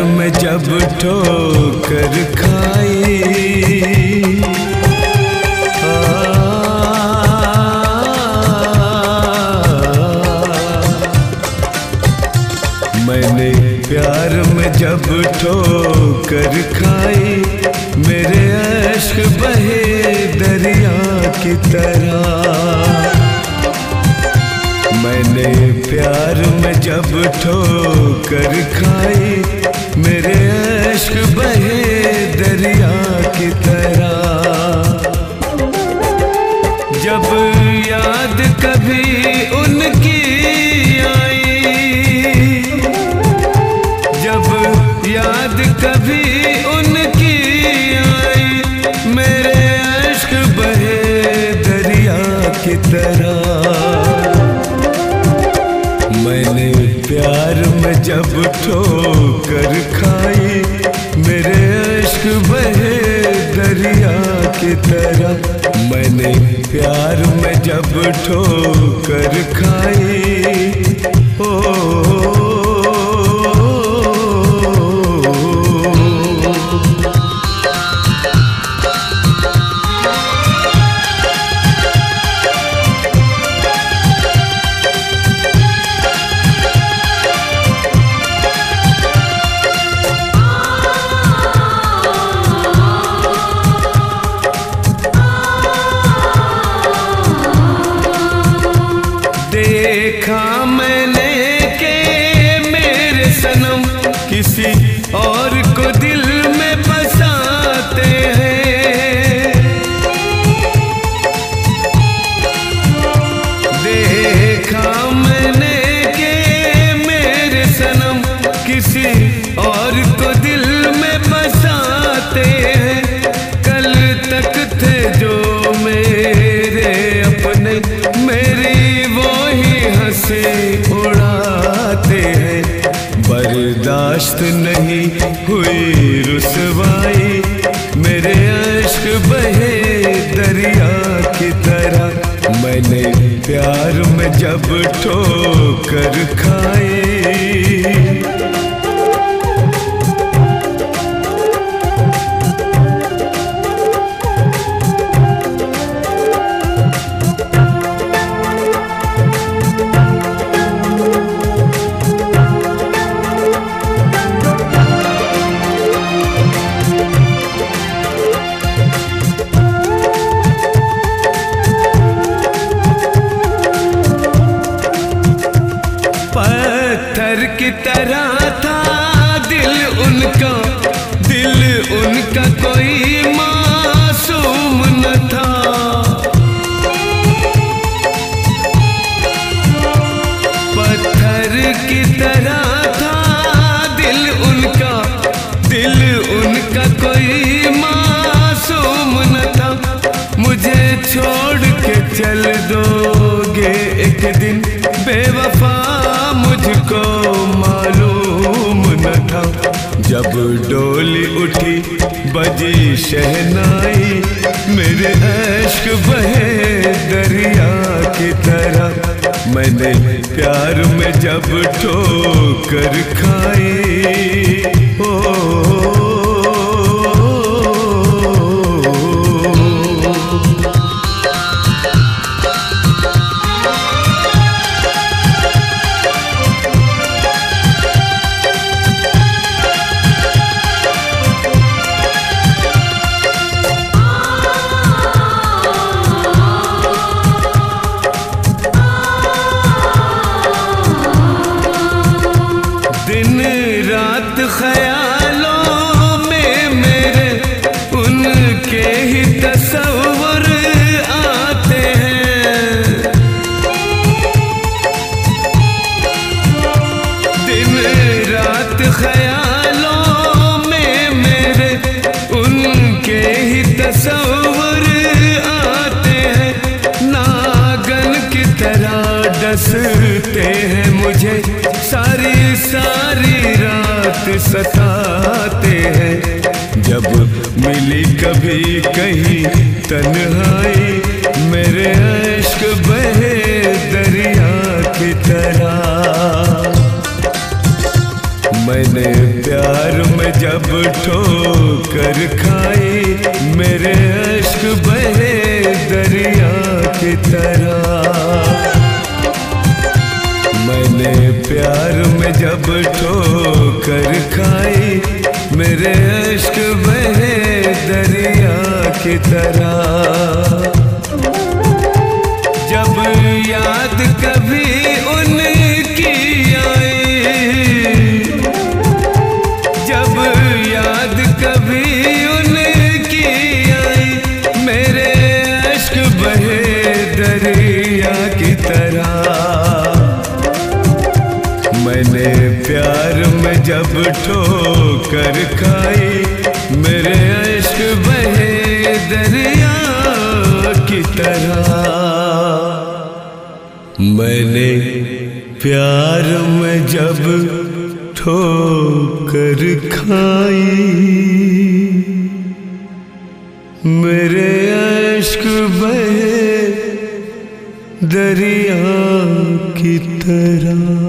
में जब ठोकर खाई, मैंने प्यार में जब ठोकर खाई, मेरे अश्क बहे दरिया की तरह। मैंने प्यार में जब ठोकर खाई, मेरे अश्क बहे दरिया की तरह। जब याद कभी उनकी आई, जब याद कभी उनकी आई, मेरे अश्क बहे दरिया की तरह। मैंने प्यार में जब ठोकर खाई, मेरे अश्क बहे दरिया की तरह। मैंने प्यार में जब ठोकर खाई, ओ देखा मैंने के मेरे सनम किसी और को दिल में बसाते हैं। देखा मैंने के मेरे सनम किसी और को दिल में बसाते हैं। कल तक थे जो मेरे अपने, मेरी हंसी उड़ाते हैं। बर्दाश्त नहीं हुई रुसवाई, मेरे अश्क बहे दरिया की तरह। मैंने प्यार में जब ठोकर खाई, पत्थर की तरह था दिल उनका, दिल उनका कोई मासूम न था। पत्थर की तरह था दिल उनका, दिल उनका कोई मासूम न था। मुझे छोड़ के चल दोगे एक दिन, बेवफा मुझको मालूम न था। जब डोली उठी बजी शहनाई, मेरे अश्क बहे दरिया की तरह। मैंने प्यार में जब ठोकर खाई, ओ दिन रात ख्यालों में मेरे उनके ही तस्वर आते हैं। दिन रात ख्यालों में मेरे उनके ही तस्वर आते हैं। नागन की तरह डसते हैं मुझे, सारी सारी रात सताते हैं। जब मिली कभी कहीं तन्हाई, मेरे अश्क बहे दरिया की तरह। मैंने प्यार में जब ठोकर खाई, मेरे अश्क बहे दरिया की तरह। मैंने प्यार में जब ठोकर खाई, मेरे अश्क बहे दरिया की तरह। जब याद कभी उनकी आई, जब याद कभी उनकी आई, मेरे अश्क बहे दरिया की तरह। मैंने प्यार में जब ठोकर खाई, मेरे अश्क बहे दरिया की तरह। मैंने प्यार में जब ठोकर खाई, मेरे अश्क बहे दरिया की तरह।